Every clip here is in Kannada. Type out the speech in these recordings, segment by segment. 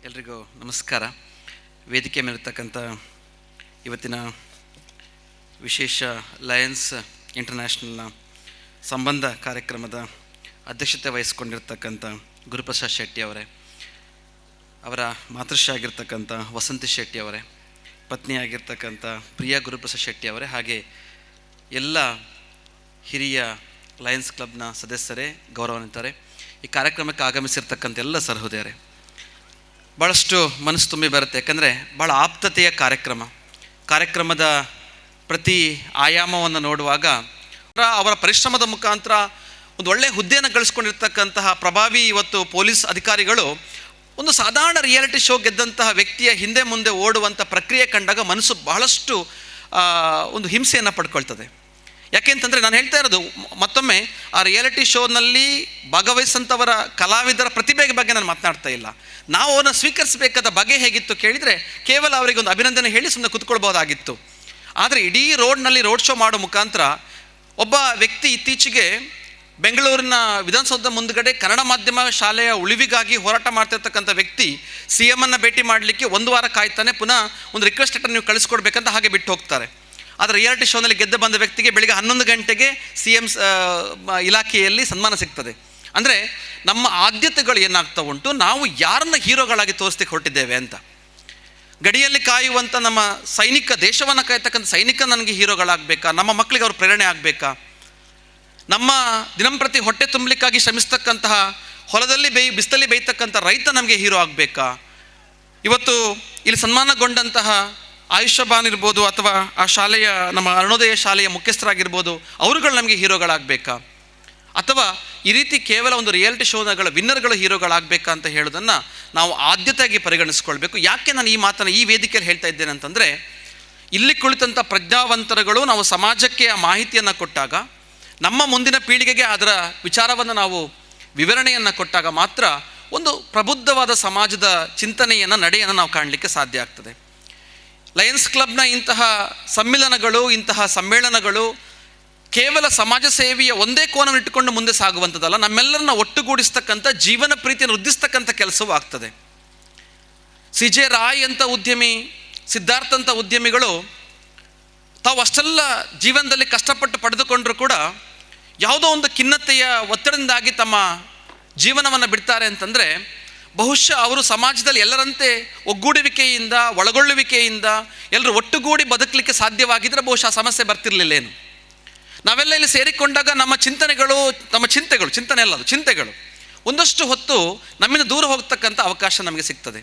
ಎಲ್ರಿಗೂ ನಮಸ್ಕಾರ. ವೇದಿಕೆ ಮೇಲಿರ್ತಕ್ಕಂಥ ಇವತ್ತಿನ ವಿಶೇಷ ಲಯನ್ಸ್ ಇಂಟರ್ನ್ಯಾಷನಲ್ನ ಸಂಬಂಧ ಕಾರ್ಯಕ್ರಮದ ಅಧ್ಯಕ್ಷತೆ ವಹಿಸ್ಕೊಂಡಿರ್ತಕ್ಕಂಥ ಗುರುಪ್ರಸಾದ್ ಶೆಟ್ಟಿ ಅವರೇ, ಅವರ ಮಾತೃಶ್ರೀ ಆಗಿರ್ತಕ್ಕಂಥ ವಸಂತಿ ಶೆಟ್ಟಿ ಅವರೇ, ಪತ್ನಿಯಾಗಿರ್ತಕ್ಕಂಥ ಪ್ರಿಯಾ ಗುರುಪ್ರಸಾದ್ ಶೆಟ್ಟಿ ಅವರೇ, ಹಾಗೆ ಎಲ್ಲ ಹಿರಿಯ ಲಯನ್ಸ್ ಕ್ಲಬ್ನ ಸದಸ್ಯರೇ, ಗೌರವಾನ್ವಿತರೇ, ಈ ಕಾರ್ಯಕ್ರಮಕ್ಕೆ ಆಗಮಿಸಿರ್ತಕ್ಕಂಥ ಎಲ್ಲ ಸಹೋದರರೇ, ಭಾಳಷ್ಟು ಮನಸ್ಸು ತುಂಬಿ ಬರುತ್ತೆ. ಯಾಕಂದರೆ ಭಾಳ ಆಪ್ತತೆಯ ಕಾರ್ಯಕ್ರಮದ ಪ್ರತಿ ಆಯಾಮವನ್ನು ನೋಡುವಾಗ ಅವರ ಪರಿಶ್ರಮದ ಮುಖಾಂತರ ಒಂದು ಒಳ್ಳೆಯ ಹುದ್ದೆಯನ್ನು ಗಳಿಸ್ಕೊಂಡಿರ್ತಕ್ಕಂತಹ ಪ್ರಭಾವಿ ಇವತ್ತು ಪೊಲೀಸ್ ಅಧಿಕಾರಿಗಳು ಒಂದು ಸಾಧಾರಣ ರಿಯಾಲಿಟಿ ಶೋ ಗೆದ್ದಂತಹ ವ್ಯಕ್ತಿಯ ಹಿಂದೆ ಮುಂದೆ ಓಡುವಂಥ ಪ್ರಕ್ರಿಯೆ ಕಂಡಾಗ ಮನಸ್ಸು ಬಹಳಷ್ಟು ಒಂದು ಹಿಂಸೆಯನ್ನು ಪಡ್ಕೊಳ್ತದೆ. ಯಾಕೆಂತಂದರೆ ನಾನು ಹೇಳ್ತಾ ಇರೋದು ಮತ್ತೊಮ್ಮೆ ಆ ರಿಯಾಲಿಟಿ ಶೋನಲ್ಲಿ ಭಾಗವಹಿಸಂಥವರ ಕಲಾವಿದರ ಪ್ರತಿಭೆ ಬಗ್ಗೆ ನಾನು ಮಾತನಾಡ್ತಾ ಇಲ್ಲ. ನಾವು ಅವನ್ನ ಸ್ವೀಕರಿಸಬೇಕಾದ ಬಗೆ ಹೇಗಿತ್ತು ಕೇಳಿದರೆ ಕೇವಲ ಅವರಿಗೆ ಒಂದು ಅಭಿನಂದನೆ ಹೇಳಿ ಸುಮ್ಮನೆ ಕೂತ್ಕೊಳ್ಬೋದಾಗಿತ್ತು. ಆದರೆ ಇಡೀ ರೋಡ್ನಲ್ಲಿ ರೋಡ್ ಶೋ ಮಾಡೋ ಮುಖಾಂತರ ಒಬ್ಬ ವ್ಯಕ್ತಿ ಇತ್ತೀಚೆಗೆ ಬೆಂಗಳೂರಿನ ವಿಧಾನಸೌಧದ ಮುಂದುಗಡೆ ಕನ್ನಡ ಮಾಧ್ಯಮ ಶಾಲೆಯ ಉಳಿವಿಗಾಗಿ ಹೋರಾಟ ಮಾಡ್ತಿರ್ತಕ್ಕಂಥ ವ್ಯಕ್ತಿ CM ಭೇಟಿ ಮಾಡಲಿಕ್ಕೆ 1 ವಾರ ಕಾಯ್ತಾನೆ, ಪುನಃ ಒಂದು ರಿಕ್ವೆಸ್ಟ್ ಲೆಟರ್ ನೀವು ಕಳಿಸ್ಕೊಡ್ಬೇಕಂತ ಹಾಗೆ ಬಿಟ್ಟು ಹೋಗ್ತಾರೆ. ಆದರೆ ರಿಯಾಲಿಟಿ ಶೋನಲ್ಲಿ ಗೆದ್ದು ಬಂದ ವ್ಯಕ್ತಿಗೆ ಬೆಳಿಗ್ಗೆ 11 ಗಂಟೆಗೆ CM ಇಲಾಖೆಯಲ್ಲಿ ಸನ್ಮಾನ ಸಿಗ್ತದೆ. ಅಂದರೆ ನಮ್ಮ ಆದ್ಯತೆಗಳು ಏನಾಗ್ತಾ ಉಂಟು, ನಾವು ಯಾರನ್ನ ಹೀರೋಗಳಾಗಿ ತೋರಿಸ್ಲಿಕ್ಕೆ ಹೊರಟಿದ್ದೇವೆ ಅಂತ. ಗಡಿಯಲ್ಲಿ ಕಾಯುವಂಥ ನಮ್ಮ ಸೈನಿಕ, ದೇಶವನ್ನು ಕಾಯ್ತಕ್ಕಂಥ ಸೈನಿಕ ನನಗೆ ಹೀರೋಗಳಾಗಬೇಕಾ? ನಮ್ಮ ಮಕ್ಕಳಿಗೆ ಅವರು ಪ್ರೇರಣೆ ಆಗಬೇಕಾ? ನಮ್ಮ ದಿನಂಪ್ರತಿ ಹೊಟ್ಟೆ ತುಂಬಲಿಕ್ಕಾಗಿ ಶ್ರಮಿಸ್ತಕ್ಕಂತಹ ಹೊಲದಲ್ಲಿ ಬಿಸಿಲಲ್ಲಿ ಬೇಯ್ತಕ್ಕಂಥ ರೈತ ನಮಗೆ ಹೀರೋ ಆಗಬೇಕಾ? ಇವತ್ತು ಇಲ್ಲಿ ಸನ್ಮಾನಗೊಂಡಂತಹ ಆಯುಷ್ಮಾನ್ ಇರ್ಬೋದು, ಅಥವಾ ಆ ಶಾಲೆಯ ನಮ್ಮ ಅರುಣೋದಯ ಶಾಲೆಯ ಮುಖ್ಯಸ್ಥರಾಗಿರ್ಬೋದು, ಅವರುಗಳು ನಮಗೆ ಹೀರೋಗಳಾಗಬೇಕಾ? ಅಥವಾ ಈ ರೀತಿ ಕೇವಲ ಒಂದು ರಿಯಾಲಿಟಿ ಶೋಗಳ ವಿನ್ನರ್ಗಳು ಹೀರೋಗಳಾಗಬೇಕಾ ಅಂತ ಹೇಳೋದನ್ನು ನಾವು ಆದ್ಯತೆಯಾಗಿ ಪರಿಗಣಿಸ್ಕೊಳ್ಬೇಕು. ಯಾಕೆ ನಾನು ಈ ಮಾತನ್ನು ಈ ವೇದಿಕೆಯಲ್ಲಿ ಹೇಳ್ತಾ ಇದ್ದೇನೆ ಅಂತಂದರೆ, ಇಲ್ಲಿ ಕುಳಿತಂಥ ಪ್ರಜ್ಞಾವಂತರುಗಳು ನಾವು ಸಮಾಜಕ್ಕೆ ಆ ಮಾಹಿತಿಯನ್ನು ಕೊಟ್ಟಾಗ, ನಮ್ಮ ಮುಂದಿನ ಪೀಳಿಗೆಗೆ ಅದರ ವಿಚಾರವನ್ನು ನಾವು ವಿವರಣೆಯನ್ನು ಕೊಟ್ಟಾಗ ಮಾತ್ರ ಒಂದು ಪ್ರಬುದ್ಧವಾದ ಸಮಾಜದ ಚಿಂತನೆಯನ್ನು, ನಡೆಯನ್ನು ನಾವು ಕಾಣಲಿಕ್ಕೆ ಸಾಧ್ಯ ಆಗ್ತದೆ. ಲಯನ್ಸ್ ಕ್ಲಬ್ನ ಇಂತಹ ಸಮ್ಮಿಲನಗಳು, ಇಂತಹ ಸಮ್ಮೇಳನಗಳು ಕೇವಲ ಸಮಾಜ ಸೇವೆಯ ಒಂದೇ ಕೋನವನ್ನು ಇಟ್ಟುಕೊಂಡು ಮುಂದೆ ಸಾಗುವಂಥದ್ದಲ್ಲ, ನಮ್ಮೆಲ್ಲರನ್ನ ಒಟ್ಟುಗೂಡಿಸ್ತಕ್ಕಂಥ, ಜೀವನ ಪ್ರೀತಿಯನ್ನು ವೃದ್ಧಿಸ್ತಕ್ಕಂಥ ಕೆಲಸವೂ ಆಗ್ತದೆ. CJ ರಾಯ್ ಅಂತ ಉದ್ಯಮಿ, ಸಿದ್ಧಾರ್ಥ ಅಂತ ಉದ್ಯಮಿಗಳು ತಾವು ಅಷ್ಟೆಲ್ಲ ಜೀವನದಲ್ಲಿ ಕಷ್ಟಪಟ್ಟು ಪಡೆದುಕೊಂಡರೂ ಕೂಡ ಯಾವುದೋ ಒಂದು ಖಿನ್ನತೆಯ ಒತ್ತಡದಿಂದಾಗಿ ತಮ್ಮ ಜೀವನವನ್ನು ಬಿಡ್ತಾರೆ ಅಂತಂದರೆ, ಬಹುಶಃ ಅವರು ಸಮಾಜದಲ್ಲಿ ಎಲ್ಲರಂತೆ ಒಗ್ಗೂಡುವಿಕೆಯಿಂದ, ಒಳಗೊಳ್ಳುವಿಕೆಯಿಂದ ಎಲ್ಲರೂ ಒಟ್ಟುಗೂಡಿ ಬದುಕಲಿಕ್ಕೆ ಸಾಧ್ಯವಾಗಿದ್ದರೆ ಬಹುಶಃ ಸಮಸ್ಯೆ ಬರ್ತಿರ್ಲಿಲ್ಲೇನು. ನಾವೆಲ್ಲ ಇಲ್ಲಿ ಸೇರಿಕೊಂಡಾಗ ನಮ್ಮ ಚಿಂತೆಗಳು ಒಂದಷ್ಟು ಹೊತ್ತು ನಮ್ಮಿಂದ ದೂರ ಹೋಗ್ತಕ್ಕಂಥ ಅವಕಾಶ ನಮಗೆ ಸಿಗ್ತದೆ.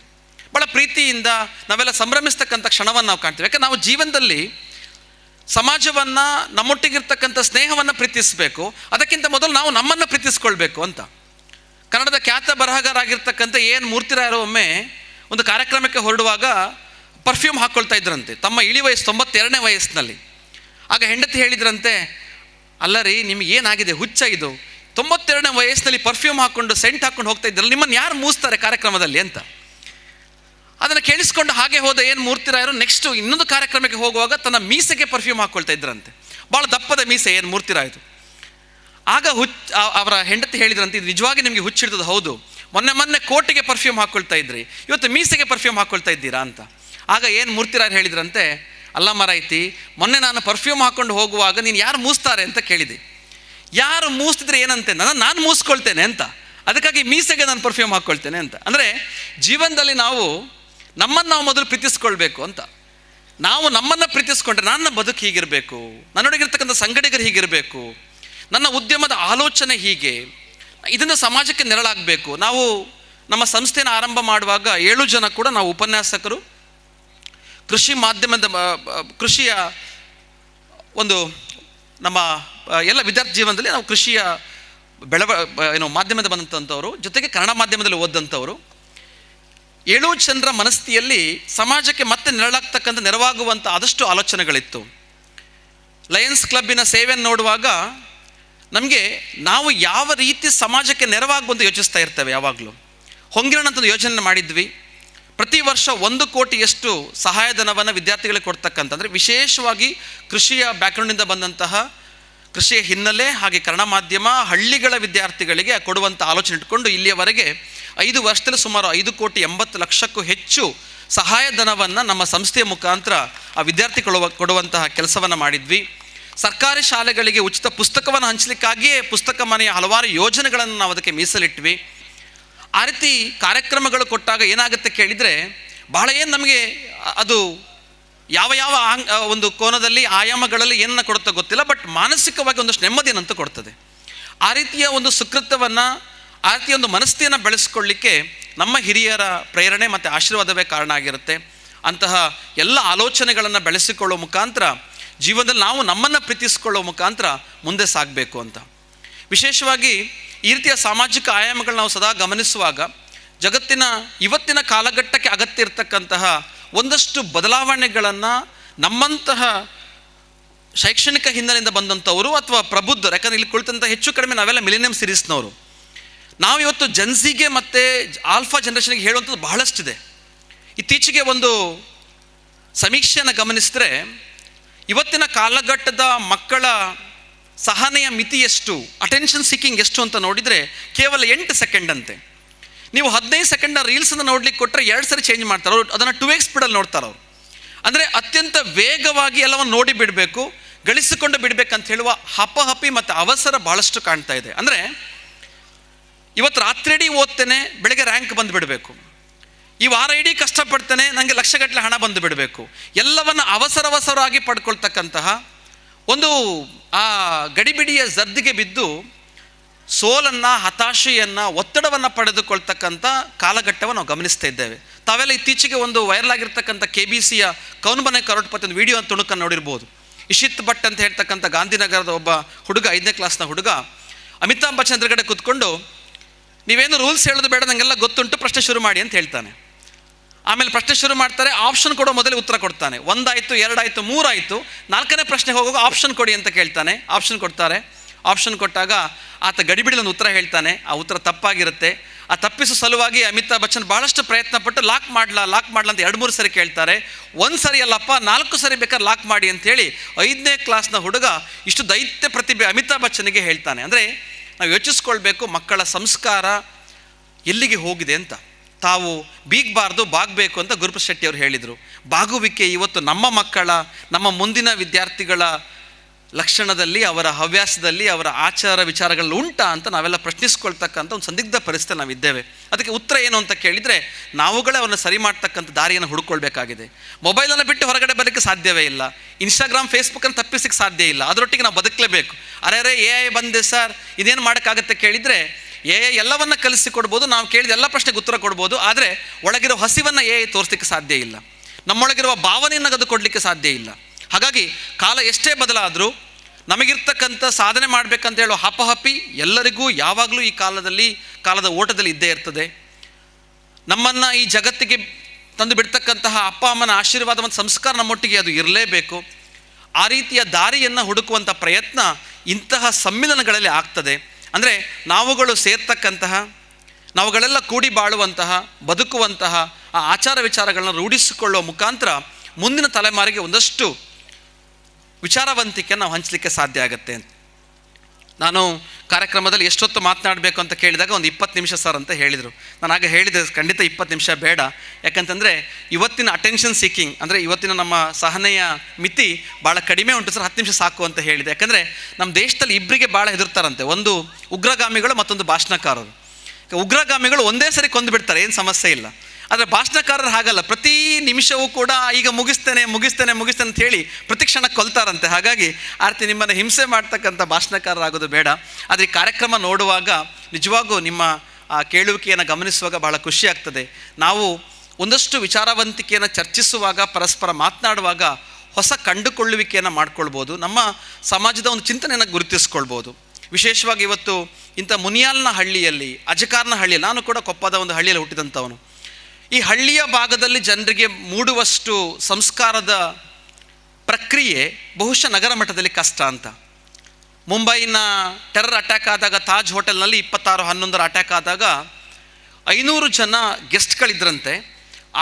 ಭಾಳ ಪ್ರೀತಿಯಿಂದ ನಾವೆಲ್ಲ ಸಂಭ್ರಮಿಸ್ತಕ್ಕಂಥ ಕ್ಷಣವನ್ನು ನಾವು ಕಾಣ್ತೀವಿ. ಯಾಕೆ ನಾವು ಜೀವನದಲ್ಲಿ ಸಮಾಜವನ್ನು, ನಮ್ಮೊಟ್ಟಿಗಿರ್ತಕ್ಕಂಥ ಸ್ನೇಹವನ್ನು ಪ್ರೀತಿಸಬೇಕು. ಅದಕ್ಕಿಂತ ಮೊದಲು ನಾವು ನಮ್ಮನ್ನು ಪ್ರೀತಿಸ್ಕೊಳ್ಬೇಕು ಅಂತ ಕನ್ನಡದ ಖ್ಯಾತ ಬರಹಗಾರಾಗಿರ್ತಕ್ಕಂಥ AN ಮೂರ್ತಿರಾಯರು ಒಮ್ಮೆ ಒಂದು ಕಾರ್ಯಕ್ರಮಕ್ಕೆ ಹೊರಡುವಾಗ ಪರ್ಫ್ಯೂಮ್ ಹಾಕ್ಕೊಳ್ತಾ ಇದ್ರಂತೆ, ತಮ್ಮ ಇಳಿ ವಯಸ್ಸು 92ನೇ ವಯಸ್ಸಿನಲ್ಲಿ. ಆಗ ಹೆಂಡತಿ ಹೇಳಿದ್ರಂತೆ, ಅಲ್ಲ ರೀ, ನಿಮ್ಗೆ ಏನಾಗಿದೆ, ಹುಚ್ಚ ಇದು, 92ನೇ ವಯಸ್ಸಿನಲ್ಲಿ ಪರ್ಫ್ಯೂಮ್ ಹಾಕ್ಕೊಂಡು ಸೆಂಟ್ ಹಾಕ್ಕೊಂಡು ಹೋಗ್ತಾ ಇದ್ರಲ್ಲ, ನಿಮ್ಮನ್ನು ಯಾರು ಮೂಸ್ತಾರೆ ಕಾರ್ಯಕ್ರಮದಲ್ಲಿ ಅಂತ. ಅದನ್ನು ಕೇಳಿಸ್ಕೊಂಡು ಹಾಗೆ ಹೋದ AN ಮೂರ್ತಿರಾಯರು ನೆಕ್ಸ್ಟ್ ಇನ್ನೊಂದು ಕಾರ್ಯಕ್ರಮಕ್ಕೆ ಹೋಗುವಾಗ ತನ್ನ ಮೀಸೆಗೆ ಪರ್ಫ್ಯೂಮ್ ಹಾಕ್ಕೊಳ್ತಾ ಇದ್ರಂತೆ. ಭಾಳ ದಪ್ಪದ ಮೀಸೆ AN ಮೂರ್ತಿರಾಯರು. ಆಗ ಅವರ ಹೆಂಡತಿ ಹೇಳಿದ್ರಂತೆ, ಇದು ನಿಜವಾಗಿ ನಿಮಗೆ ಹುಚ್ಚಿಡ್ತದೆ, ಹೌದು, ಮೊನ್ನೆ ಕೋಟಿಗೆ ಪರ್ಫ್ಯೂಮ್ ಹಾಕ್ಕೊಳ್ತಾ ಇದ್ರಿ, ಇವತ್ತು ಮೀಸೆಗೆ ಪರ್ಫ್ಯೂಮ್ ಹಾಕ್ಕೊಳ್ತಾ ಇದ್ದೀರಾ ಅಂತ. ಆಗ AN ಮೂರ್ತಿರಾಯರು ಹೇಳಿದ್ರಂತೆ, ಅಲ್ಲ ಮರಾಯ್ತಿ, ಮೊನ್ನೆ ನಾನು ಪರ್ಫ್ಯೂಮ್ ಹಾಕ್ಕೊಂಡು ಹೋಗುವಾಗ ನೀನು ಯಾರು ಮೂಸ್ತಾರೆ ಅಂತ ಕೇಳಿದೆ. ಯಾರು ಮೂಸ್ತಿದ್ರೆ ಏನಂತೆ, ನಾನು ಮೂಸ್ಕೊಳ್ತೇನೆ ಅಂತ, ಅದಕ್ಕಾಗಿ ಮೀಸೆಗೆ ನಾನು ಪರ್ಫ್ಯೂಮ್ ಹಾಕ್ಕೊಳ್ತೇನೆ ಅಂತ. ಅಂದರೆ ಜೀವನದಲ್ಲಿ ನಾವು ನಮ್ಮನ್ನು ನಾವು ಮೊದಲು ಪ್ರೀತಿಸ್ಕೊಳ್ಬೇಕು ಅಂತ. ನಾವು ನಮ್ಮನ್ನು ಪ್ರೀತಿಸ್ಕೊಂಡ್ರೆ ನನ್ನ ಬದುಕು ಹೀಗಿರಬೇಕು, ನನ್ನೊಳಗಿರ್ತಕ್ಕಂಥ ಸಂಗಡಿಗರು ಹೀಗಿರಬೇಕು, ನನ್ನ ಉದ್ಯಮದ ಆಲೋಚನೆ ಹೀಗೆ, ಇದನ್ನು ಸಮಾಜಕ್ಕೆ ನೆರಳಾಗಬೇಕು. ನಾವು ನಮ್ಮ ಸಂಸ್ಥೆಯನ್ನು ಆರಂಭ ಮಾಡುವಾಗ 7 ಜನ ಕೂಡ ನಾವು ಉಪನ್ಯಾಸಕರು, ಕೃಷಿಯ ಒಂದು ನಮ್ಮ ಎಲ್ಲ ವಿದ್ಯಾರ್ಥಿ ಜೀವನದಲ್ಲಿ ನಾವು ಕೃಷಿಯ ಮಾಧ್ಯಮದ ಬಂದಂಥವರು, ಜೊತೆಗೆ ಕನ್ನಡ ಮಾಧ್ಯಮದಲ್ಲಿ ಓದಂಥವರು. 7 ಜನರ ಮನಸ್ಥಿತಿಯಲ್ಲಿ ಸಮಾಜಕ್ಕೆ ಮತ್ತೆ ನೆರವಾಗುವಂಥ ಆದಷ್ಟು ಆಲೋಚನೆಗಳಿತ್ತು. ಲಯನ್ಸ್ ಕ್ಲಬ್ಬಿನ ಸೇವೆಯನ್ನು ನೋಡುವಾಗ ನಮಗೆ ನಾವು ಯಾವ ರೀತಿ ಸಮಾಜಕ್ಕೆ ನೆರವಾಗುವಂತ ಯೋಚಿಸ್ತಾ ಇರ್ತೇವೆ. ಯಾವಾಗಲೂ ಹೊಂಗಿರಣ ಅಂತ ಒಂದು ಯೋಜನೆ ಮಾಡಿದ್ವಿ. ಪ್ರತಿ ವರ್ಷ 1 ಕೋಟಿಯಷ್ಟು ಸಹಾಯಧನವನ್ನು ವಿದ್ಯಾರ್ಥಿಗಳಿಗೆ ಕೊಡ್ತಕ್ಕಂಥ, ಅಂದರೆ ವಿಶೇಷವಾಗಿ ಕೃಷಿಯ ಬ್ಯಾಕ್ಗ್ರೌಂಡಿಂದ ಬಂದಂತಹ ಕೃಷಿಯ ಹಿನ್ನೆಲೆ ಹಾಗೆ ಕನ್ನಡ ಮಾಧ್ಯಮ ಹಳ್ಳಿಗಳ ವಿದ್ಯಾರ್ಥಿಗಳಿಗೆ ಕೊಡುವಂಥ ಆಲೋಚನೆ ಇಟ್ಕೊಂಡು ಇಲ್ಲಿಯವರೆಗೆ 5 ವರ್ಷದಲ್ಲಿ ಸುಮಾರು 5,80,00,000ಕ್ಕೂ ಹೆಚ್ಚು ಸಹಾಯಧನವನ್ನು ನಮ್ಮ ಸಂಸ್ಥೆಯ ಮುಖಾಂತರ ಆ ವಿದ್ಯಾರ್ಥಿ ಕೊಡುವಂತಹ ಕೆಲಸವನ್ನು ಮಾಡಿದ್ವಿ. ಸರ್ಕಾರಿ ಶಾಲೆಗಳಿಗೆ ಉಚಿತ ಪುಸ್ತಕವನ್ನು ಹಂಚಲಿಕ್ಕಾಗಿಯೇ ಪುಸ್ತಕ ಮನೆಯ ಹಲವಾರು ಯೋಜನೆಗಳನ್ನು ನಾವು ಅದಕ್ಕೆ ಮೀಸಲಿಟ್ವಿ. ಆ ರೀತಿ ಕಾರ್ಯಕ್ರಮಗಳು ಕೊಟ್ಟಾಗ ಏನಾಗುತ್ತೆ ಕೇಳಿದರೆ ಬಹಳ ನಮಗೆ ಅದು ಯಾವ ಒಂದು ಕೋನದಲ್ಲಿ ಆಯಾಮಗಳಲ್ಲಿ ಏನನ್ನ ಕೊಡುತ್ತೋ ಗೊತ್ತಿಲ್ಲ, ಬಟ್ ಮಾನಸಿಕವಾಗಿ ಒಂದಷ್ಟು ನೆಮ್ಮದಿಯನ್ನಂತೂ ಕೊಡ್ತದೆ. ಆ ರೀತಿಯ ಒಂದು ಸುಕೃತವನ್ನು, ಆ ರೀತಿಯ ಒಂದು ಮನಸ್ಥಿತಿಯನ್ನು ಬೆಳೆಸ್ಕೊಳ್ಳಿಕ್ಕೆ ನಮ್ಮ ಹಿರಿಯರ ಪ್ರೇರಣೆ ಮತ್ತು ಆಶೀರ್ವಾದವೇ ಕಾರಣ ಆಗಿರುತ್ತೆ. ಅಂತಹ ಎಲ್ಲ ಆಲೋಚನೆಗಳನ್ನು ಬೆಳೆಸಿಕೊಳ್ಳುವ ಮುಖಾಂತರ ಜೀವನದಲ್ಲಿ ನಾವು ನಮ್ಮನ್ನು ಪ್ರೀತಿಸಿಕೊಳ್ಳುವ ಮುಖಾಂತರ ಮುಂದೆ ಸಾಗಬೇಕು ಅಂತ. ವಿಶೇಷವಾಗಿ ಈ ರೀತಿಯ ಸಾಮಾಜಿಕ ಆಯಾಮಗಳನ್ನ ನಾವು ಸದಾ ಗಮನಿಸುವಾಗ ಜಗತ್ತಿನ ಇವತ್ತಿನ ಕಾಲಘಟ್ಟಕ್ಕೆ ಅಗತ್ಯ ಇರತಕ್ಕಂತಹ ಒಂದಷ್ಟು ಬದಲಾವಣೆಗಳನ್ನು ನಮ್ಮಂತಹ ಶೈಕ್ಷಣಿಕ ಹಿನ್ನೆಲೆಯಿಂದ ಬಂದಂಥವರು ಅಥವಾ ಪ್ರಬುದ್ಧರು, ಯಾಕಂದರೆ ಇಲ್ಲಿ ಕುಳಿತಂಥ ಹೆಚ್ಚು ಕಡಿಮೆ ನಾವೆಲ್ಲ ಮಿಲಿನಿಯಂ ಸೀರೀಸ್ನವರು, ನಾವಿವತ್ತು ಜನ್ಸಿಗೆ ಮತ್ತು ಆಲ್ಫಾ ಜನ್ರೇಷನ್ಗೆ ಹೇಳುವಂಥದ್ದು ಬಹಳಷ್ಟಿದೆ. ಇತ್ತೀಚೆಗೆ ಒಂದು ಸಮೀಕ್ಷೆಯನ್ನು ಗಮನಿಸಿದ್ರೆ ಇವತ್ತಿನ ಕಾಲಘಟ್ಟದ ಮಕ್ಕಳ ಸಹನೆಯ ಮಿತಿ ಎಷ್ಟು, ಅಟೆನ್ಷನ್ ಸೀಕಿಂಗ್ ಎಷ್ಟು ಅಂತ ನೋಡಿದರೆ ಕೇವಲ 8 ಸೆಕೆಂಡ್ ಅಂತೆ. ನೀವು 15 ಸೆಕೆಂಡ್ನ ರೀಲ್ಸನ್ನು ನೋಡ್ಲಿಕ್ಕೆ ಕೊಟ್ಟರೆ 2 ಸರಿ ಚೇಂಜ್ ಮಾಡ್ತಾರೆ ಅವರು, ಅದನ್ನು 2x ಸ್ಪೀಡಲ್ಲಿ ನೋಡ್ತಾರೆ ಅವರು. ಅಂದರೆ ಅತ್ಯಂತ ವೇಗವಾಗಿ ಎಲ್ಲವನ್ನು ನೋಡಿ ಬಿಡಬೇಕು, ಗಳಿಸಿಕೊಂಡು ಬಿಡಬೇಕಂತ ಹೇಳುವ ಹಪಹಪಿ ಮತ್ತು ಅವಸರ ಭಾಳಷ್ಟು ಕಾಣ್ತಾ ಇದೆ. ಅಂದರೆ ಇವತ್ತು ರಾತ್ರಿ ಇಡೀ ಓದ್ತೇನೆ, ಬೆಳಗ್ಗೆ ರ್ಯಾಂಕ್ ಬಂದು ಬಿಡಬೇಕು, ಈ ವಾರ ಇಡೀ ಕಷ್ಟಪಡ್ತೇನೆ, ನನಗೆ ಲಕ್ಷಗಟ್ಟಲೆ ಹಣ ಬಂದು ಬಿಡಬೇಕು, ಎಲ್ಲವನ್ನು ಅವಸರವಾಗಿ ಪಡ್ಕೊಳ್ತಕ್ಕಂತಹ ಒಂದು ಆ ಗಡಿಬಿಡಿಯ ಜರ್ದಿಗೆ ಬಿದ್ದು ಸೋಲನ್ನು, ಹತಾಶೆಯನ್ನು, ಒತ್ತಡವನ್ನು ಪಡೆದುಕೊಳ್ತಕ್ಕಂಥ ಕಾಲಘಟ್ಟವನ್ನು ನಾವು ಗಮನಿಸ್ತಾ ಇದ್ದೇವೆ. ತಾವೆಲ್ಲ ಇತ್ತೀಚೆಗೆ ಒಂದು ವೈರಲ್ ಆಗಿರ್ತಕ್ಕಂಥ KBCಯ ಕೌನ್ ಬನೆ ಕರೋಡ್ಪತಿ ಒಂದು ವಿಡಿಯೋ ತುಣುಕನ್ನು ನೋಡಿರ್ಬೋದು. ಇಶಿತ್ ಭಟ್ ಅಂತ ಹೇಳ್ತಕ್ಕಂಥ ಗಾಂಧಿನಗರದ ಒಬ್ಬ ಹುಡುಗ, 5ನೇ ಕ್ಲಾಸ್ನ ಹುಡುಗ, ಅಮಿತಾಬ್ ಬಚ್ಚನ್ ಎದುರುಗಡೆ ಕೂತ್ಕೊಂಡು ನೀವೇನು ರೂಲ್ಸ್ ಹೇಳೋದು ಬೇಡ, ನನಗೆಲ್ಲ ಗೊತ್ತುಂಟು, ಪ್ರಶ್ನೆ ಶುರು ಮಾಡಿ ಅಂತ ಹೇಳ್ತಾನೆ. ಆಮೇಲೆ ಪ್ರಶ್ನೆ ಶುರು ಮಾಡ್ತಾರೆ, ಆಪ್ಷನ್ ಕೊಡೋ ಮೊದಲೇ ಉತ್ತರ ಕೊಡ್ತಾನೆ. 1 ಆಯಿತು, 2 ಆಯಿತು, 3 ಆಯಿತು, 4ನೇ ಪ್ರಶ್ನೆಗೆ ಹೋಗುವಾಗ ಆಪ್ಷನ್ ಕೊಡಿ ಅಂತ ಕೇಳ್ತಾನೆ. ಆಪ್ಷನ್ ಕೊಡ್ತಾರೆ. ಆಪ್ಷನ್ ಕೊಟ್ಟಾಗ ಆತ ಗಡಿಬಿಡಿಲೊಂದು ಉತ್ತರ ಹೇಳ್ತಾನೆ. ಆ ಉತ್ತರ ತಪ್ಪಾಗಿರುತ್ತೆ. ಆ ತಪ್ಪಿಸೋ ಸಲುವಾಗಿ ಅಮಿತಾಬ್ ಬಚ್ಚನ್ ಭಾಳಷ್ಟು ಪ್ರಯತ್ನಪಟ್ಟು ಲಾಕ್ ಮಾಡಲ ಅಂತ 2-3 ಸರಿ ಕೇಳ್ತಾರೆ. 1 ಸರಿ ಅಲ್ಲಪ್ಪ, 4 ಸರಿ ಬೇಕಾದ್ರೆ ಲಾಕ್ ಮಾಡಿ ಅಂತೇಳಿ 5ನೇ ಕ್ಲಾಸ್ನ ಹುಡುಗ ಇಷ್ಟು ದೈತ್ಯ ಪ್ರತಿಭೆ ಅಮಿತಾಬ್ ಬಚ್ಚನ್ಗೆ ಹೇಳ್ತಾನೆ. ಅಂದರೆ ನಾವು ಯೋಚಿಸ್ಕೊಳ್ಬೇಕು, ಮಕ್ಕಳ ಸಂಸ್ಕಾರ ಎಲ್ಲಿಗೆ ಹೋಗಿದೆ ಅಂತ. ತಾವು ಬೀಗಬಾರ್ದು, ಬಾಗಬೇಕು ಅಂತ ಗುರುಪ್ರಸಾದ್ ಶೆಟ್ಟಿ ಅವರು ಹೇಳಿದರು. ಬಾಗುವಿಕೆ ಇವತ್ತು ನಮ್ಮ ಮಕ್ಕಳ, ನಮ್ಮ ಮುಂದಿನ ವಿದ್ಯಾರ್ಥಿಗಳ ಲಕ್ಷಣದಲ್ಲಿ, ಅವರ ಹವ್ಯಾಸದಲ್ಲಿ, ಅವರ ಆಚಾರ ವಿಚಾರಗಳಲ್ಲಿ ಉಂಟಾ ಅಂತ ನಾವೆಲ್ಲ ಪ್ರಶ್ನಿಸ್ಕೊಳ್ತಕ್ಕಂಥ ಒಂದು ಸಂದಿಗ್ಧ ಪರಿಸ್ಥಿತಿ ನಾವಿದ್ದೇವೆ. ಅದಕ್ಕೆ ಉತ್ತರ ಏನು ಅಂತ ಕೇಳಿದರೆ ನಾವುಗಳೇ ಅವನ್ನ ಸರಿ ಮಾಡ್ತಕ್ಕಂಥ ದಾರಿಯನ್ನು ಹುಡುಕೊಳ್ಬೇಕಾಗಿದೆ. ಮೊಬೈಲನ್ನು ಬಿಟ್ಟು ಹೊರಗಡೆ ಬರಲಿಕ್ಕೆ ಸಾಧ್ಯವೇ ಇಲ್ಲ. ಇನ್ಸ್ಟಾಗ್ರಾಮ್, ಫೇಸ್ಬುಕ್ಕನ್ನು ತಪ್ಪಿಸಲಿಕ್ಕೆ ಸಾಧ್ಯ ಇಲ್ಲ. ಅದರೊಟ್ಟಿಗೆ ನಾವು ಬದುಕಲೇಬೇಕು. ಅರೆ AI ಬಂದೆ ಸರ್, ಇದೇನು ಮಾಡೋಕ್ಕಾಗತ್ತೆ ಕೇಳಿದರೆ AI ಎಲ್ಲವನ್ನ ಕಲಿಸಿಕೊಡ್ಬೋದು, ನಾವು ಕೇಳಿದ ಎಲ್ಲ ಪ್ರಶ್ನೆಗೆ ಉತ್ತರ ಕೊಡ್ಬೋದು. ಆದರೆ ಒಳಗಿರೋ ಹಸಿವನ್ನು AI ತೋರಿಸಲಿಕ್ಕೆ ಸಾಧ್ಯ ಇಲ್ಲ. ನಮ್ಮೊಳಗಿರುವ ಭಾವನೆಯನ್ನು ಅದು ಕೊಡಲಿಕ್ಕೆ ಸಾಧ್ಯ ಇಲ್ಲ. ಹಾಗಾಗಿ ಕಾಲ ಎಷ್ಟೇ ಬದಲಾದರೂ ನಮಗಿರ್ತಕ್ಕಂಥ ಸಾಧನೆ ಮಾಡಬೇಕಂತ ಹೇಳೋ ಹಪಹಪಿ ಎಲ್ಲರಿಗೂ ಯಾವಾಗಲೂ ಈ ಕಾಲದ ಓಟದಲ್ಲಿ ಇದ್ದೇ ಇರ್ತದೆ. ನಮ್ಮನ್ನು ಈ ಜಗತ್ತಿಗೆ ತಂದು ಬಿಡ್ತಕ್ಕಂತಹ ಅಪ್ಪ ಅಮ್ಮನ ಆಶೀರ್ವಾದ ಮತ್ತು ಸಂಸ್ಕಾರ ನಮ್ಮೊಟ್ಟಿಗೆ ಅದು ಇರಲೇಬೇಕು. ಆ ರೀತಿಯ ದಾರಿಯನ್ನು ಹುಡುಕುವಂಥ ಪ್ರಯತ್ನ ಇಂತಹ ಸಮ್ಮಿಲನಗಳಲ್ಲಿ ಆಗ್ತದೆ. ಅಂದರೆ ನಾವುಗಳು ಸೇರ್ತಕ್ಕಂತಹ, ನಾವುಗಳೆಲ್ಲ ಕೂಡಿ ಬಾಳುವಂತಹ, ಬದುಕುವಂತಹ ಆ ಆಚಾರ ವಿಚಾರಗಳನ್ನ ರೂಢಿಸಿಕೊಳ್ಳುವ ಮುಖಾಂತರ ಮುಂದಿನ ತಲೆಮಾರಿಗೆ ಒಂದಷ್ಟು ವಿಚಾರವಂತಿಕೆ ನಾವು ಹಂಚಲಿಕ್ಕೆ ಸಾಧ್ಯ ಆಗುತ್ತೆ. ನಾನು ಕಾರ್ಯಕ್ರಮದಲ್ಲಿ ಎಷ್ಟೊತ್ತು ಮಾತನಾಡಬೇಕು ಅಂತ ಕೇಳಿದಾಗ ಒಂದು 20 ನಿಮಿಷ ಸರ್ ಅಂತ ಹೇಳಿದರು. ನಾನು ಆಗ ಹೇಳಿದೆ ಖಂಡಿತ 20 ನಿಮಿಷ ಬೇಡ, ಯಾಕಂತಂದರೆ ಇವತ್ತಿನ ಅಟೆನ್ಷನ್ ಸೀಕಿಂಗ್, ಅಂದರೆ ಇವತ್ತಿನ ನಮ್ಮ ಸಹನೆಯ ಮಿತಿ ಭಾಳ ಕಡಿಮೆ ಉಂಟು ಸರ್, 10 ನಿಮಿಷ ಸಾಕು ಅಂತ ಹೇಳಿದೆ. ಯಾಕಂದರೆ ನಮ್ಮ ದೇಶದಲ್ಲಿ ಇಬ್ಬರಿಗೆ ಭಾಳ ಹೆದರ್ತಾರಂತೆ, ಒಂದು ಉಗ್ರಗಾಮಿಗಳು, ಮತ್ತೊಂದು ಭಾಷಣಕಾರರು. ಉಗ್ರಗಾಮಿಗಳು ಒಂದೇ ಸರಿ ಕೊಂದು ಬಿಡ್ತಾರೆ, ಏನು ಸಮಸ್ಯೆ ಇಲ್ಲ. ಆದರೆ ಭಾಷಣಕಾರರು ಹಾಗಲ್ಲ, ಪ್ರತಿ ನಿಮಿಷವೂ ಕೂಡ ಈಗ ಮುಗಿಸ್ತೇನೆ ಅಂತ ಹೇಳಿ ಪ್ರತಿ ಕ್ಷಣ ಕೊಲ್ತಾರಂತೆ. ಹಾಗಾಗಿ ಆರ್ತಿ ನಿಮ್ಮನ್ನು ಹಿಂಸೆ ಮಾಡ್ತಕ್ಕಂಥ ಭಾಷಣಕಾರರಾಗೋದು ಬೇಡ. ಆದರೆ ಈ ಕಾರ್ಯಕ್ರಮ ನೋಡುವಾಗ ನಿಜವಾಗೂ ನಿಮ್ಮ ಆ ಕೇಳುವಿಕೆಯನ್ನು ಗಮನಿಸುವಾಗ ಬಹಳ ಖುಷಿ ಆಗ್ತದೆ. ನಾವು ಒಂದಷ್ಟು ವಿಚಾರವಂತಿಕೆಯನ್ನು ಚರ್ಚಿಸುವಾಗ, ಪರಸ್ಪರ ಮಾತನಾಡುವಾಗ ಹೊಸ ಕಂಡುಕೊಳ್ಳುವಿಕೆಯನ್ನು ಮಾಡ್ಕೊಳ್ಬೋದು, ನಮ್ಮ ಸಮಾಜದ ಒಂದು ಚಿಂತನೆಯನ್ನು ಗುರುತಿಸ್ಕೊಳ್ಬೋದು. ವಿಶೇಷವಾಗಿ ಇವತ್ತು ಇಂಥ ಮುನಿಯಾಲ್ನ ಹಳ್ಳಿಯಲ್ಲಿ, ಅಜಕಾರ್ನ ಹಳ್ಳಿಯಲ್ಲಿ, ನಾನು ಕೂಡ ಕೊಪ್ಪದ ಒಂದು ಹಳ್ಳಿಯಲ್ಲಿ ಹುಟ್ಟಿದಂಥವನು. ಈ ಹಳ್ಳಿಯ ಭಾಗದಲ್ಲಿ ಜನರಿಗೆ ಮೂಡುವಷ್ಟು ಸಂಸ್ಕಾರದ ಪ್ರಕ್ರಿಯೆ ಬಹುಶಃ ನಗರ ಮಟ್ಟದಲ್ಲಿ ಕಷ್ಟ ಅಂತ. ಮುಂಬೈನ ಟೆರರ್ ಅಟ್ಯಾಕ್ ಆದಾಗ ತಾಜ್ ಹೋಟೆಲ್ನಲ್ಲಿ 26/11 ಅಟ್ಯಾಕ್ ಆದಾಗ 500 ಜನ ಗೆಸ್ಟ್ಗಳಿದ್ರಂತೆ,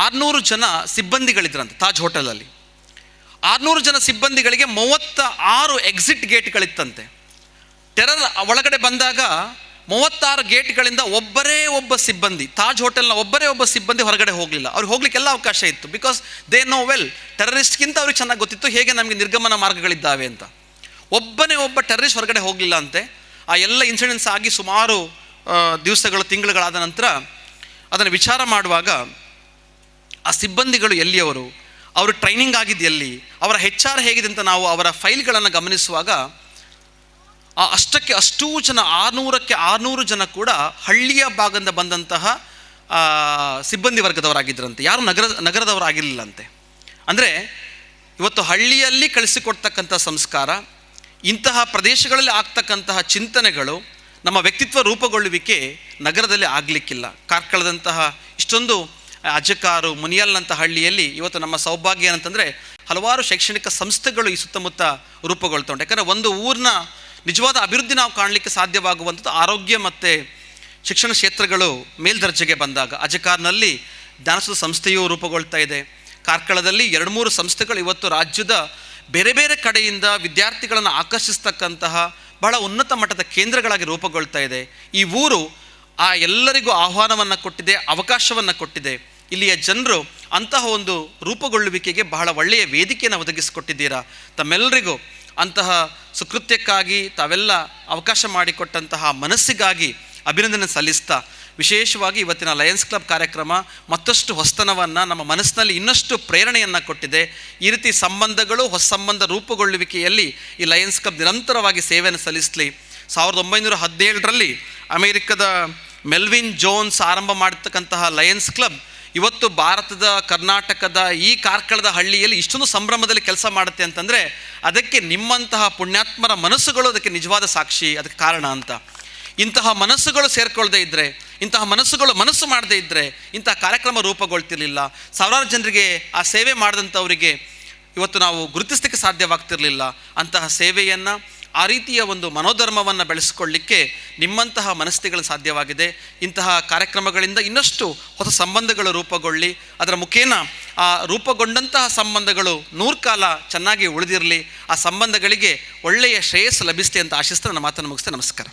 600 ಜನ ಸಿಬ್ಬಂದಿಗಳಿದ್ರಂತೆ ತಾಜ್ ಹೋಟೆಲಲ್ಲಿ. 600 ಜನ ಸಿಬ್ಬಂದಿಗಳಿಗೆ 36 ಎಕ್ಸಿಟ್ ಗೇಟ್ಗಳಿತ್ತಂತೆ. ಟೆರರ್ ಒಳಗಡೆ ಬಂದಾಗ 36 ಗೇಟ್ಗಳಿಂದ ಒಬ್ಬ ಸಿಬ್ಬಂದಿ, ತಾಜ್ ಹೋಟೆಲ್ನ ಒಬ್ಬ ಸಿಬ್ಬಂದಿ ಹೊರಗಡೆ ಹೋಗಲಿಲ್ಲ. ಅವ್ರಿಗೆ ಹೋಗ್ಲಿಕ್ಕೆಲ್ಲ ಅವಕಾಶ ಇತ್ತು. ಬಿಕಾಸ್ ದೇ ನೋ ವೆಲ್, ಟೆರರಿಸ್ಟ್ಗಿಂತ ಅವ್ರಿಗೆ ಚೆನ್ನಾಗಿ ಗೊತ್ತಿತ್ತು ಹೇಗೆ ನಮಗೆ ನಿರ್ಗಮನ ಮಾರ್ಗಗಳಿದ್ದಾವೆ ಅಂತ. ಒಬ್ಬ ಟೆರರಿಸ್ಟ್ ಹೊರಗಡೆ ಹೋಗಲಿಲ್ಲ ಅಂತೆ. ಆ ಎಲ್ಲ ಇನ್ಸಿಡೆಂಟ್ಸ್ ಆಗಿ ಸುಮಾರು ದಿವಸಗಳು, ತಿಂಗಳುಗಳಾದ ನಂತರ ಅದನ್ನು ವಿಚಾರ ಮಾಡುವಾಗ ಆ ಸಿಬ್ಬಂದಿಗಳು ಎಲ್ಲಿಯವರು, ಅವರು ಟ್ರೈನಿಂಗ್ ಆಗಿದ್ದು ಎಲ್ಲಿ, ಅವರ HR ಹೇಗಿದೆ ಅಂತ ನಾವು ಅವರ ಫೈಲ್ಗಳನ್ನು ಗಮನಿಸುವಾಗ ಅಷ್ಟಕ್ಕೆ ಅಷ್ಟೂ ಜನ, 600ಕ್ಕೆ 600 ಜನ ಕೂಡ ಹಳ್ಳಿಯ ಭಾಗದಿಂದ ಬಂದಂತಹ ಸಿಬ್ಬಂದಿ ವರ್ಗದವರಾಗಿದ್ದರಂತೆ. ಯಾರು ನಗರದವರಾಗಿರಲಿಲ್ಲಂತೆ. ಅಂದರೆ ಇವತ್ತು ಹಳ್ಳಿಯಲ್ಲಿ ಕಳಿಸಿಕೊಡ್ತಕ್ಕಂಥ ಸಂಸ್ಕಾರ, ಇಂತಹ ಪ್ರದೇಶಗಳಲ್ಲಿ ಆಗ್ತಕ್ಕಂತಹ ಚಿಂತನೆಗಳು, ನಮ್ಮ ವ್ಯಕ್ತಿತ್ವ ರೂಪುಗೊಳ್ಳುವಿಕೆ ನಗರದಲ್ಲಿ ಆಗಲಿಕ್ಕಿಲ್ಲ. ಕಾರ್ಕಳದಂತಹ ಇಷ್ಟೊಂದು ಅಜಕಾರು, ಮುನಿಯಲ್ನಂಥ ಹಳ್ಳಿಯಲ್ಲಿ ಇವತ್ತು ನಮ್ಮ ಸೌಭಾಗ್ಯ ಏನಂತಂದರೆ ಹಲವಾರು ಶೈಕ್ಷಣಿಕ ಸಂಸ್ಥೆಗಳು ಈ ಸುತ್ತಮುತ್ತ ರೂಪುಗೊಳ್ತಾ ಉಂಟು. ಯಾಕಂದರೆ ಒಂದು ಊರಿನ ನಿಜವಾದ ಅಭಿವೃದ್ಧಿ ನಾವು ಕಾಣಲಿಕ್ಕೆ ಸಾಧ್ಯವಾಗುವಂಥದ್ದು ಆರೋಗ್ಯ ಮತ್ತು ಶಿಕ್ಷಣ ಕ್ಷೇತ್ರಗಳು ಮೇಲ್ದರ್ಜೆಗೆ ಬಂದಾಗ. ಅಜಕಾರ್ನಲ್ಲಿ ಜ್ಞಾನಸುಧ ಸಂಸ್ಥೆಯೂ ರೂಪುಗೊಳ್ತಾ ಇದೆ. ಕಾರ್ಕಳದಲ್ಲಿ 2-3 ಸಂಸ್ಥೆಗಳು ಇವತ್ತು ರಾಜ್ಯದ ಬೇರೆ ಬೇರೆ ಕಡೆಯಿಂದ ವಿದ್ಯಾರ್ಥಿಗಳನ್ನು ಆಕರ್ಷಿಸ್ತಕ್ಕಂತಹ ಬಹಳ ಉನ್ನತ ಮಟ್ಟದ ಕೇಂದ್ರಗಳಾಗಿ ರೂಪುಗೊಳ್ತಾ ಇದೆ. ಈ ಊರು ಆ ಎಲ್ಲರಿಗೂ ಆಹ್ವಾನವನ್ನು ಕೊಟ್ಟಿದೆ, ಅವಕಾಶವನ್ನು ಕೊಟ್ಟಿದೆ. ಇಲ್ಲಿಯ ಜನರು ಅಂತಹ ಒಂದು ರೂಪುಗೊಳ್ಳುವಿಕೆಗೆ ಬಹಳ ಒಳ್ಳೆಯ ವೇದಿಕೆಯನ್ನು ಒದಗಿಸಿಕೊಟ್ಟಿದ್ದೀರಾ. ತಮ್ಮೆಲ್ಲರಿಗೂ ಅಂತಹ ಸುಕೃತ್ಯಕ್ಕಾಗಿ, ತಾವೆಲ್ಲ ಅವಕಾಶ ಮಾಡಿಕೊಟ್ಟಂತಹ ಮನಸ್ಸಿಗಾಗಿ ಅಭಿನಂದನೆ ಸಲ್ಲಿಸ್ತಾ, ವಿಶೇಷವಾಗಿ ಇವತ್ತಿನ ಲಯನ್ಸ್ ಕ್ಲಬ್ ಕಾರ್ಯಕ್ರಮ ಮತ್ತಷ್ಟು ಹೊಸತನವನ್ನು ನಮ್ಮ ಮನಸ್ಸಿನಲ್ಲಿ ಇನ್ನಷ್ಟು ಪ್ರೇರಣೆಯನ್ನು ಕೊಟ್ಟಿದೆ. ಈ ರೀತಿ ಸಂಬಂಧಗಳು, ಹೊಸ ಸಂಬಂಧ ರೂಪುಗೊಳ್ಳುವಿಕೆಯಲ್ಲಿ ಈ ಲಯನ್ಸ್ ಕ್ಲಬ್ ನಿರಂತರವಾಗಿ ಸೇವೆಯನ್ನು ಸಲ್ಲಿಸಲಿ. 1917ರಲ್ಲಿ ಅಮೆರಿಕದ ಮೆಲ್ವಿನ್ ಜೋನ್ಸ್ ಆರಂಭ ಮಾಡತಕ್ಕಂತಹ ಲಯನ್ಸ್ ಕ್ಲಬ್ ಇವತ್ತು ಭಾರತದ, ಕರ್ನಾಟಕದ ಈ ಕಾರ್ಕಳದ ಹಳ್ಳಿಯಲ್ಲಿ ಇಷ್ಟೊಂದು ಸಂಭ್ರಮದಲ್ಲಿ ಕೆಲಸ ಮಾಡುತ್ತೆ ಅಂತಂದರೆ ಅದಕ್ಕೆ ನಿಮ್ಮಂತಹ ಪುಣ್ಯಾತ್ಮರ ಮನಸ್ಸುಗಳು ಅದಕ್ಕೆ ನಿಜವಾದ ಸಾಕ್ಷಿ, ಅದಕ್ಕೆ ಕಾರಣ ಅಂತ. ಇಂತಹ ಮನಸ್ಸುಗಳು ಸೇರ್ಕೊಳ್ಳದೆ ಇದ್ದರೆ, ಇಂತಹ ಮನಸ್ಸುಗಳು ಮನಸ್ಸು ಮಾಡದೇ ಇದ್ದರೆ ಇಂತಹ ಕಾರ್ಯಕ್ರಮ ರೂಪುಗೊಳ್ತಿರಲಿಲ್ಲ. ಸಾವಿರಾರು ಜನರಿಗೆ ಆ ಸೇವೆ ಮಾಡಿದಂಥವರಿಗೆ ಇವತ್ತು ನಾವು ಗುರುತಿಸಲಿಕ್ಕೆ ಸಾಧ್ಯವಾಗ್ತಿರಲಿಲ್ಲ. ಅಂತಹ ಸೇವೆಯನ್ನು, ಆ ರೀತಿಯ ಒಂದು ಮನೋಧರ್ಮವನ್ನು ಬೆಳೆಸಿಕೊಳ್ಳಲಿಕ್ಕೆ ನಿಮ್ಮಂತಹ ಮನಸ್ಥಿತಿಗಳು ಸಾಧ್ಯವಾಗಿದೆ. ಇಂತಹ ಕಾರ್ಯಕ್ರಮಗಳಿಂದ ಇನ್ನಷ್ಟು ಹೊಸ ಸಂಬಂಧಗಳು ರೂಪುಗೊಳ್ಳಿ, ಅದರ ಮುಖೇನ ಆ ರೂಪುಗೊಂಡಂತಹ ಸಂಬಂಧಗಳು 100 ಕಾಲ ಚೆನ್ನಾಗಿ ಉಳಿದಿರಲಿ, ಆ ಸಂಬಂಧಗಳಿಗೆ ಒಳ್ಳೆಯ ಶ್ರೇಯಸ್ಸು ಲಭಿಸಲಿ ಅಂತ ಆಶಿಸ್ತಾ ನನ್ನ ಮಾತನ್ನು ಮುಗಿಸ್ತೇನೆ. ನಮಸ್ಕಾರ.